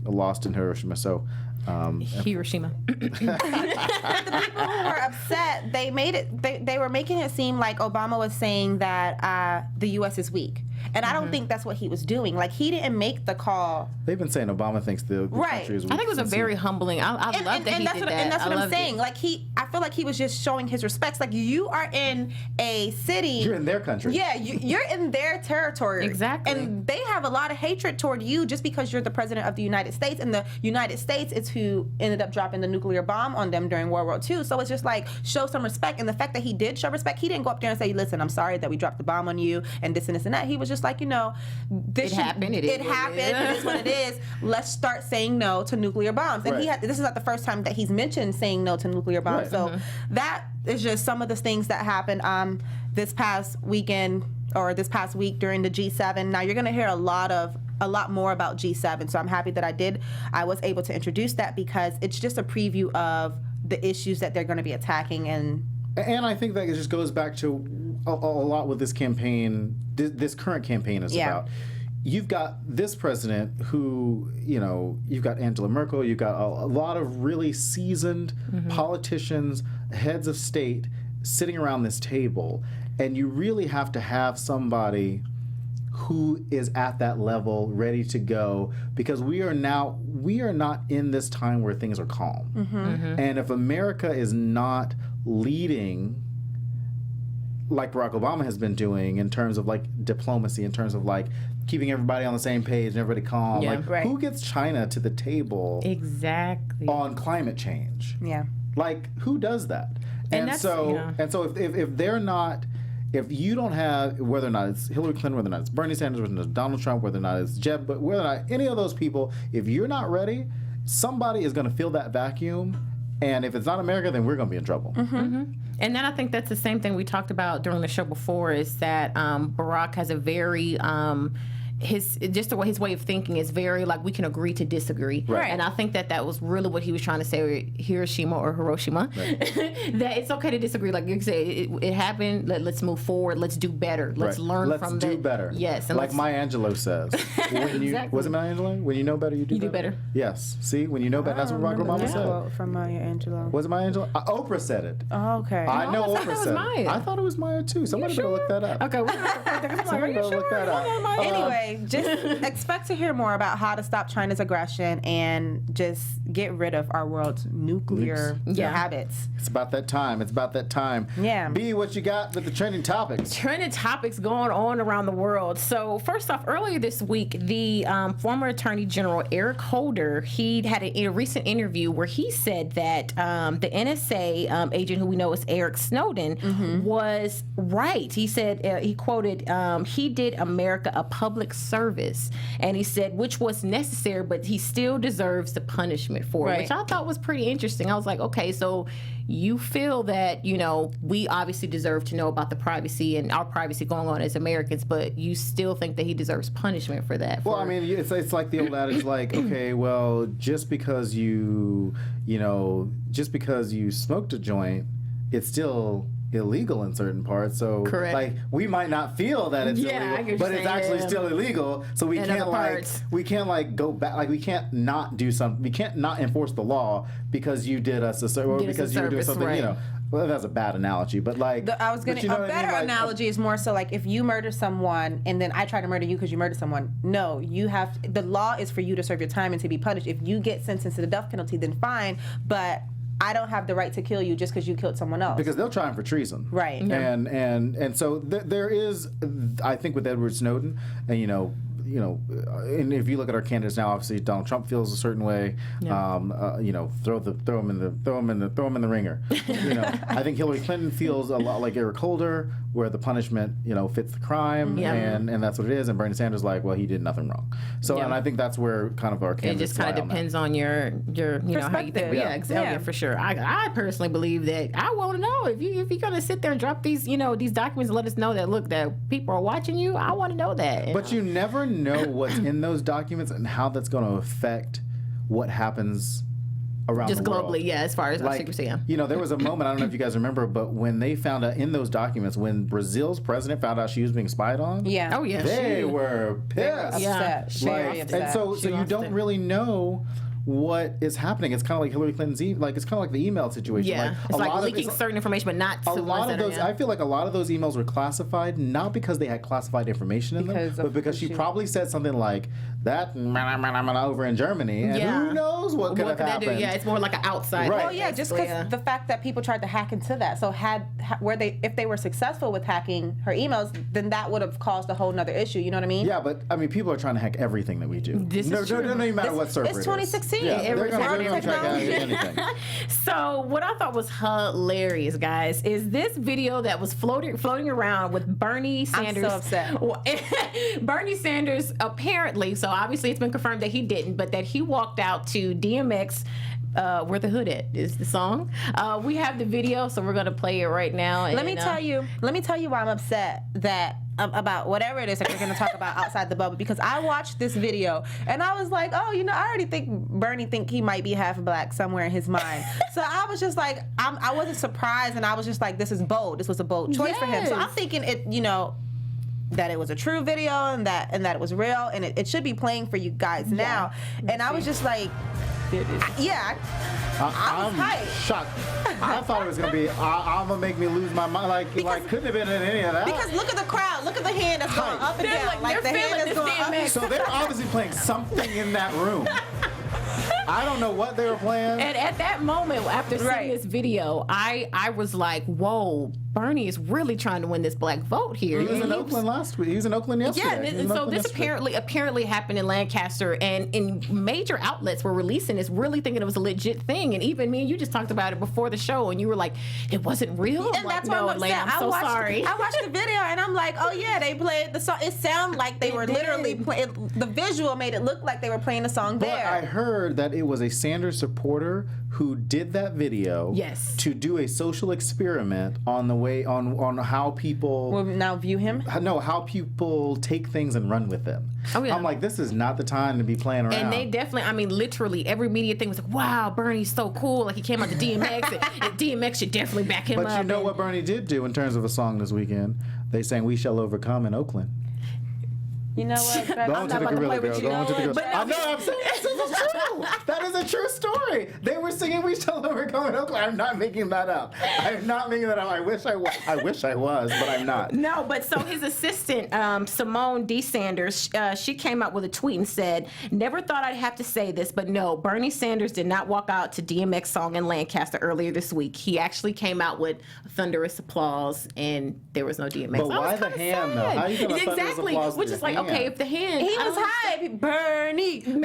lost in Hiroshima. So Hiroshima. The people who were upset, they were making it seem like Obama was saying that the U.S. is weak. And I don't think that's what he was doing. Like, he didn't make the call. They've been saying Obama thinks the country is weak. I think it was a very humbling. I love that he did that. And that's what I'm saying. Like, I feel like he was just showing his respects. Like, you are in a city. You're in their country. Yeah, you're in their territory. Exactly. And they have a lot of hatred toward you just because you're the president of the United States. And the United States is who ended up dropping the nuclear bomb on them during World War II. So it's just like, show some respect. And the fact that he did show respect, he didn't go up there and say, listen, I'm sorry that we dropped the bomb on you and this and this and that. He was just like, you know, it happened. It is what it is. Let's start saying no to nuclear bombs. And this is not the first time that he's mentioned saying no to nuclear bombs. So that is just some of the things that happened this past weekend, or this past week during the G7. Now you're going to hear a lot more about G7. So I'm happy that I was able to introduce that, because it's just a preview of the issues that they're going to be attacking. And I think that it just goes back to a lot with this campaign, this current campaign is about. You've got this president who, you know, you've got Angela Merkel, you've got a lot of really seasoned politicians, heads of state sitting around this table, and you really have to have somebody who is at that level, ready to go, because we are not in this time where things are calm. And if America is not leading like Barack Obama has been doing in terms of like diplomacy, in terms of like keeping everybody on the same page and everybody calm, who gets China to the table on climate change? Like, who does that? And so if they're not, if you don't have, whether or not it's Hillary Clinton, whether or not it's Bernie Sanders, whether or not it's Donald Trump, whether or not it's Jeb, but whether or not any of those people, if you're not ready, somebody is going to fill that vacuum. And if it's not America, then we're going to be in trouble. And then I think that's the same thing we talked about during the show before, is that Barack has a very his way of thinking is very like, we can agree to disagree. And I think that was really what he was trying to say, Hiroshima or Hiroshima, that it's okay to disagree. Like you say, it happened. Let's move forward. Let's do better. Let's learn from that. Let's do better. Yes. And like Maya Angelou says. Was it Maya Angelou? When you know better, you do better. Yes. See, when you know better, that's what Barack Obama said. From Maya Angelou. Was it Maya Angelou? Oprah said it. Oh, okay. I know Oprah said it. I thought it was Maya too. Somebody better look that up. Okay. Somebody better look that up. Anyway, just expect to hear more about how to stop China's aggression and just get rid of our world's nuclear habits. It's about that time. Yeah. B, what you got with the trending topics? Trending topics going on around the world. So first off, earlier this week, the former Attorney General Eric Holder, he had a recent interview where he said that the NSA agent, who we know as Eric Snowden, was right. He said, he quoted, he did America a public service. And he said, which was necessary, but he still deserves the punishment for it, which I thought was pretty interesting. I was like, okay, so you feel that, we obviously deserve to know about the privacy and our privacy going on as Americans, but you still think that he deserves punishment for that. Well, I mean, it's like the old adage, like, okay, well, just because you smoked a joint, it's still illegal in certain parts. So, correct. Like, we might not feel that it's illegal, but it's actually still illegal. So we can't go back. Like, we can't not do something. We can't not enforce the law because you did us a service, or because you were doing something. Right. Well, that's a bad analogy, but like I was gonna. A better analogy is more so like if you murder someone and then I try to murder you because you murdered someone. No, the law is for you to serve your time and to be punished. If you get sentenced to the death penalty, then fine. But I don't have the right to kill you just because you killed someone else. Because they'll try him for treason. Right. Yeah. And so there is, I think, with Edward Snowden, and and if you look at our candidates now, obviously Donald Trump feels a certain way. Yeah. Throw him in the ringer. I think Hillary Clinton feels a lot like Eric Holder, where the punishment fits the crime, and that's what it is. And Bernie Sanders like, well, he did nothing wrong. So and I think that's where kind of our candidates. It just kind of depends on your how you think. Yeah, exactly. Yeah, for sure. I personally believe that I want to know if you're gonna sit there and drop these these documents and let us know that look that people are watching you. I want to know that. But you never know what's in those documents and how that's going to affect what happens around just the world. Globally, yeah, as far as secrecy. There was a moment, I don't know if you guys remember, but when they found out in those documents, when Brazil's president found out she was being spied on, they were pissed. Upset. And so you don't really know what is happening. It's kind of like Hillary Clinton's it's kind of like the email situation. Yeah, it's like leaking certain information, but not to a lot of those. I feel like a lot of those emails were classified, not because they had classified information in them, but because she probably said something like that over in Germany, and who knows what could have happened. Yeah, it's more like an outside. Right. Well, yeah, just because the fact that people tried to hack into that. So if they were successful with hacking her emails, then that would have caused a whole nother issue. You know what I mean? Yeah, but I mean, people are trying to hack everything that we do. No matter what server it is. It's 2016. Yeah, they're going to track anything. So what I thought was hilarious, guys, is this video that was floating around with Bernie Sanders. I'm so upset. Bernie Sanders apparently, so obviously it's been confirmed that he didn't, but that he walked out to DMX. Where the Hood At is the song. We have the video, so we're gonna play it right now. Let me tell you why I'm upset about whatever it is that we're gonna talk about outside the bubble, because I watched this video and I was like, I already think Bernie think he might be half black somewhere in his mind. So I was just like, I wasn't surprised, and I was just like, this is bold. This was a bold choice for him. So I'm thinking it, that it was a true video and that it was real, and it should be playing for you guys now. And I was just like, I was hyped. Shocked. I thought it was gonna be I'm gonna make me lose my mind. Like couldn't have been in any of that. Because look at the crowd. Look at the hand that's going up and down. Like the hand that's going up. So they're obviously playing something in that room. I don't know what they were playing. And at that moment, after seeing this video, I was like, whoa, Bernie is really trying to win this black vote here. He was in Oakland last week. He was in Oakland yesterday. Yeah, and so this apparently happened in Lancaster, and in major outlets were releasing this, really thinking it was a legit thing. And even me and you just talked about it before the show, and you were like, it wasn't real? And that's why I'm so sorry. I watched the video, and I'm like, oh yeah, they played the song. It sounded like they were literally playing. The visual made it look like they were playing the song there. But I heard that it was a Sanders supporter who did that video to do a social experiment on how people will now view him. No, how people take things and run with them. Oh, yeah. I'm like, this is not the time to be playing around. And they definitely, literally every media thing was like, wow, Bernie's so cool. Like he came out to DMX, and DMX should definitely back him up. But you know what Bernie did do in terms of a song this weekend? They sang "We Shall Overcome" in Oakland. You know what? Go on to the gorilla, girl. Go on to the gorilla. I know, I'm saying this is true. That is a true story. They were singing "We Shall Overcome" in Oakland. I'm not making that up. I'm not making that up. I wish I was, but I'm not. No, but so his assistant, Simone D. Sanders, she came out with a tweet and said, never thought I'd have to say this, but no, Bernie Sanders did not walk out to DMX song in Lancaster earlier this week. He actually came out with thunderous applause, and there was no DMX. But why the hand, though? How you gonna thunderous applause which is like, okay, if the hand... He was high. Bernie. Oh,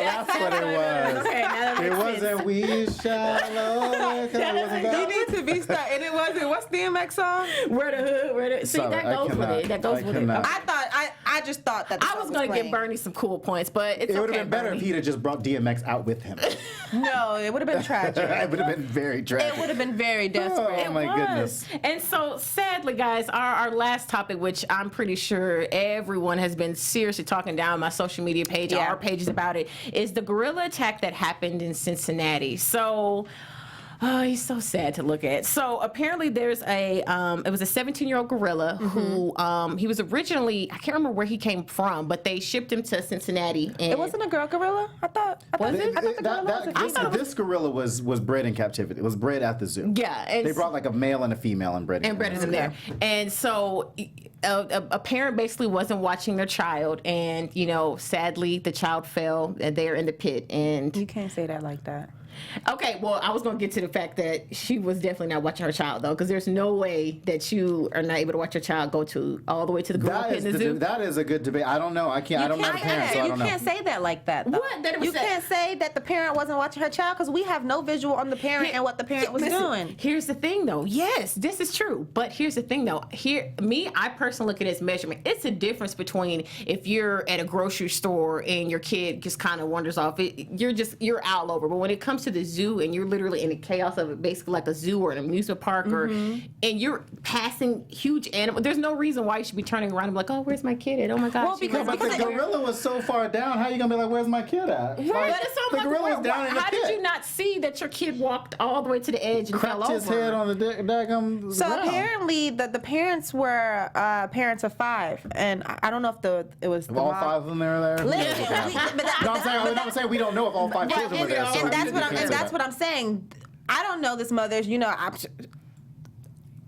that's what it was. Okay, now it wasn't "We Shall Overcome." You need to be stuck. And it wasn't, what's DMX song? Where the Hood, See, that goes with it. That goes with it. I I just thought that I was going to give Bernie some cool points, but it's It would okay, have been better Bernie. if he'd have just brought DMX out with him. No, it would have been tragic. It would have been very tragic. It would have been very desperate. Oh, my goodness. And so, sadly, guys, our last topic, which I'm pretty sure everyone has been seriously talking down my social media page, Yeah. our pages about it, is the gorilla attack that happened in Cincinnati. So, oh, he's so sad to look at. So apparently there's it was a 17-year-old gorilla who, he was originally, I can't remember where he came from, but they shipped him to Cincinnati. And It wasn't a girl gorilla. I thought the gorilla was a female. This gorilla was bred in captivity. It was bred at the zoo. Yeah. And They brought like a male and a female and bred bred him there. And so a parent basically wasn't watching their child, and, you know, sadly the child fell and they're in the pit. And You can't say that like that. okay, well, I was going to get to the fact that she was definitely not watching her child, though, because there's no way that you are not able to watch your child go to all the way to the gorilla pit in the zoo. That is a good debate. I don't know. I don't know the parent, so I don't know. You can't say that like that, though. What? That it was You can't say that the parent wasn't watching her child because we have no visual on the parent and what the parent was Listen, doing. Here's the thing, though. Yes, this is true. But here's the thing, though. I personally look at it as measurement. It's a difference between if you're at a grocery store and your kid just kind of wanders off. You're all over. But when it comes to the zoo and you're literally in the chaos of it, basically like a zoo or an amusement park, and you're passing huge animals, there's no reason why you should be turning around and be like, oh, where's my kid at? Oh my gosh. Well, because- But the gorilla was so far down. How are you gonna be like, where's my kid at? Right, Like, but so the gorilla was down in the how pit. did you not see that your kid walked all the way to the edge and fell Cracked over? his head on the daggum So ground. apparently the parents were parents of 5, and I don't know if it was the All mom. 5 of them are there. Listen, I'm saying we don't know if all 5 children were there. so and we can't say that's that. what I'm saying. I don't know this mother's. You know,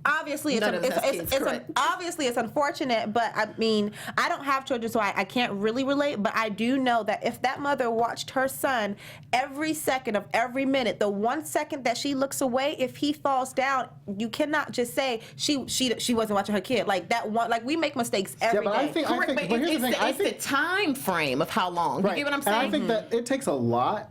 obviously None of us have kids, correct. obviously it's unfortunate, but I mean, I don't have children, so I can't really relate. But I do know that if that mother watched her son every second of every minute, the 1 second that she looks away, if he falls down, you cannot just say she wasn't watching her kid. Like that one, like we make mistakes every but day. I think, Correct, but but here's the thing. I it's think the time frame of how long. right. You get what I'm And saying? I think that it takes a lot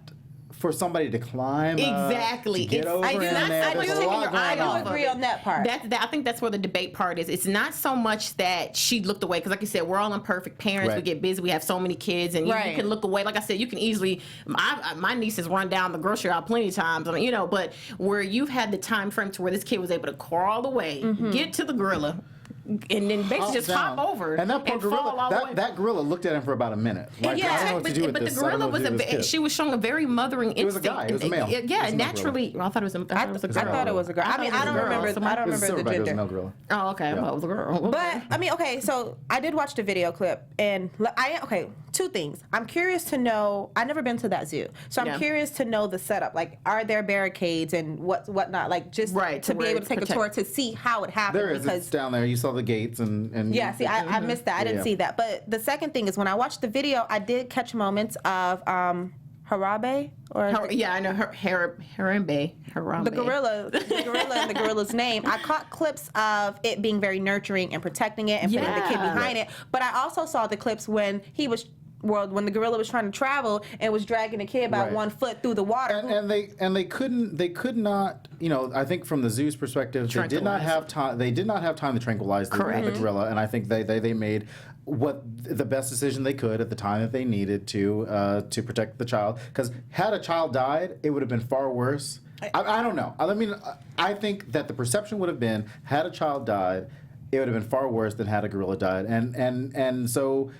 for somebody to climb. Exactly. To get over I do in not- there. I There's do a think lot you're- going I do on. agree on that part. I think that's where the debate part is. It's not so much that she looked away, because like you said, we're all imperfect parents. We Right. get busy. We have so many kids, and you Right. can look away. Like I said, you can easily. My nieces run down the grocery aisle plenty of times. I mean, you know, but where you've had the time frame to where this kid was able to crawl away, get to the gorilla, and then basically just Down. hop over And that poor fall all gorilla, the way. that gorilla looked at him for about a minute. Like, I don't know what to do with but this. the I don't gorilla know what was to do with this kid. she was showing a very mothering was a instinct. guy. It was a male. Yeah, It was a male naturally. Well, I thought it was a. I thought it was a girl. I mean, I don't remember. I don't It was a remember the silverback, it was a gender. male gorilla. Oh, okay. I thought it was a girl. But I mean, okay, so I did watch the video clip, and two things. I'm curious to know. I've never been to that zoo, so I'm Yeah. curious to know the setup. Like, are there barricades and whatnot? Like, just Right, to to be where able to it's take a protect- tour to see how it happened. There is. Because It's down there. You saw the gates and yeah, see, I missed that. I didn't Yeah. see that. But the second thing is when I watched the video, I did catch moments of Harabe Yeah, I know her. Harambe. the gorilla and the gorilla's name. I caught clips of it being very nurturing and protecting it and putting the kid Yeah. behind it. But I also saw the clips when when the gorilla was trying to travel and was dragging the kid by Right. 1 foot through the water. And they could not, you know, I think from the zoo's perspective, they did not have time. They did not have time to tranquilize the gorilla, and I think they made what the best decision they could at the time that they needed to protect the child. Because had a child died, it would have been far worse. I don't know. I mean, I think that the perception would have been had a child died, it would have been far worse than had a gorilla died, and so.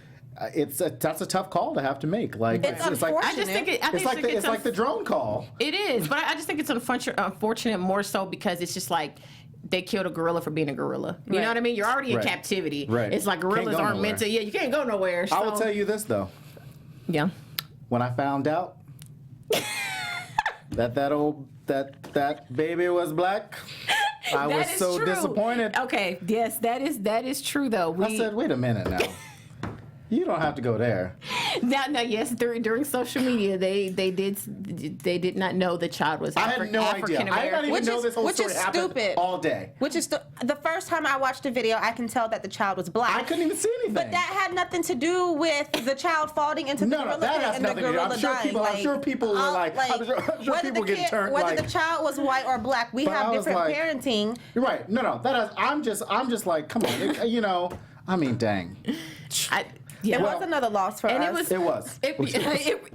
That's a tough call to have to make. Like It's like I just think it's like the drone call. It is, but I just think it's unfortunate more so because it's just like they killed a gorilla for being a gorilla. You know what I mean? You're already in Right. captivity. Right. It's like Can't gorillas go aren't meant to. nowhere. Yeah, you can't go nowhere. I will so- tell you this though. Yeah. When I found out that baby was black, I was That is so true. disappointed. Okay. Yes, that is true though. I said, wait a minute now. You don't have to go there. Now, yes, during social media, they did not know the child was I had no idea. African I did not American. even know this whole which story is happened stupid. all day. Which is the first time I watched the video, I can tell that the child was black. I couldn't even see anything. But that had nothing to do with the child falling into the No, gorilla that pit has and the nothing to do. gorilla I'm sure dying. people- I'm sure people were like- I'm sure whether people the get turned, whether like- the child was white or black, we But I have was different like- parenting. You're right. No. That has. I'm just like, come on. You know. I mean, dang. It was another loss for us. It was.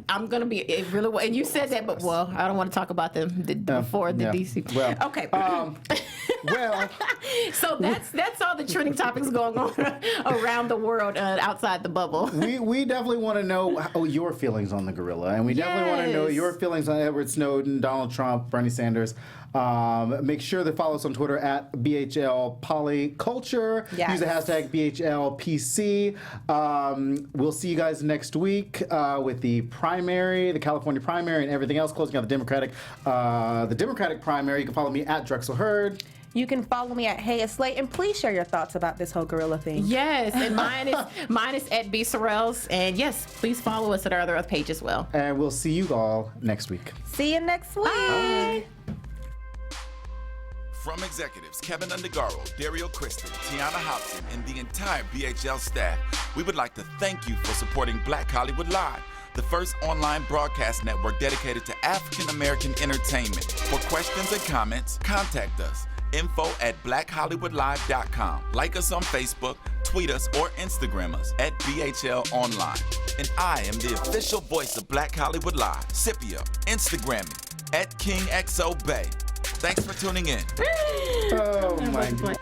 I'm gonna be. It really was. And you said that, but well, I don't want to talk about them before the DC. Well, okay. Well, so that's all the trending topics going on around the world outside the bubble. we definitely want to know your feelings on the gorilla, and we definitely want to know your feelings on Edward Snowden, Donald Trump, Bernie Sanders. Make sure to follow us on Twitter at BHL Polyculture. Yes. Use the hashtag BHLPC. We'll see you guys next week with the primary, the California primary, and everything else. Closing out the Democratic primary. You can follow me at Drexel Heard. You can follow me at Hey Slate, and please share your thoughts about this whole gorilla thing. Yes, and mine is at B Sorrells, and yes, please follow us at our other page as well. And we'll see you all next week. See you next week. Bye. From executives Keven Undergaro, Dario Kristen, Tiana Hobson, and the entire BHL staff, we would like to thank you for supporting Black Hollywood Live, the first online broadcast network dedicated to African American entertainment. For questions and comments, contact us. info@blackhollywoodlive.com. Like us on Facebook, tweet us, or Instagram us at BHL Online. And I am the official voice of Black Hollywood Live, Scipio. Instagram me at KingXOBay. Thanks for tuning in. Oh my God.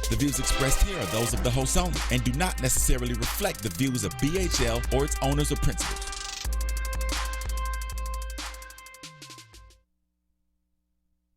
The views expressed here are those of the host only and do not necessarily reflect the views of BHL or its owners or principals.